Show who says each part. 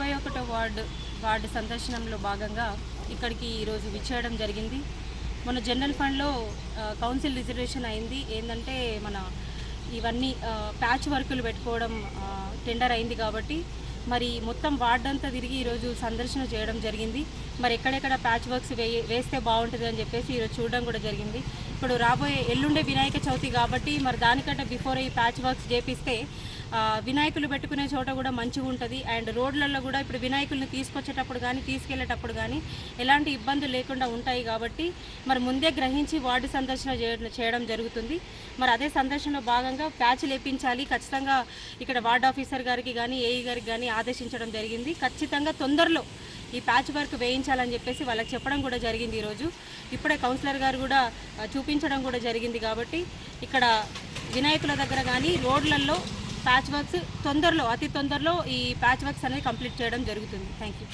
Speaker 1: 21వ వార్డు సందర్శనంలో భాగంగా ఇక్కడికి ఈరోజు విచ్చేయడం జరిగింది. మన జనరల్ ఫండ్లో కౌన్సిల్ రిజర్వేషన్ అయింది. ఏంటంటే మన ఇవన్నీ ప్యాచ్ వర్కులు పెట్టుకోవడం టెండర్ అయింది కాబట్టి మరి మొత్తం వార్డు అంతా తిరిగి ఈరోజు సందర్శన చేయడం జరిగింది. మరి ఎక్కడెక్కడ ప్యాచ్ వర్క్స్ వేస్తే బాగుంటుంది అని చెప్పేసి ఈరోజు చూడడం కూడా జరిగింది. ఇప్పుడు రాబోయే ఎల్లుండే వినాయక చవితి కాబట్టి మరి దానికంటే బిఫోర్ ఈ ప్యాచ్ వర్క్స్ చేపిస్తే వినాయకులు పెట్టుకునే చోట కూడా మంచిగా ఉంటుంది. అండ్ రోడ్లలో కూడా ఇప్పుడు వినాయకుల్ని తీసుకొచ్చేటప్పుడు కానీ తీసుకెళ్లేటప్పుడు కానీ ఎలాంటి ఇబ్బందులు లేకుండా ఉంటాయి కాబట్టి మరి ముందే గ్రహించి వార్డు సందర్శన చేయడం జరుగుతుంది. మరి అదే సందర్శనలో భాగంగా ప్యాచ్ లేపించాలి ఖచ్చితంగా ఇక్కడ వార్డ్ ఆఫీసర్ గారికి కానీ ఏఈ గారికి కానీ ఆదేశించడం జరిగింది. ఖచ్చితంగా తొందరలో ఈ ప్యాచ్ వర్క్ వేయించాలని చెప్పేసి వాళ్ళకి చెప్పడం కూడా జరిగింది. ఈరోజు ఇప్పుడే కౌన్సిలర్ గారు కూడా చూపించడం కూడా జరిగింది. కాబట్టి ఇక్కడ వినాయకుల దగ్గర కానీ రోడ్లలో ప్యాచ్ వర్క్స్ అతి తొందరలో ఈ ప్యాచ్ వర్క్స్ అనేది కంప్లీట్ చేయడం జరుగుతుంది. Thank you.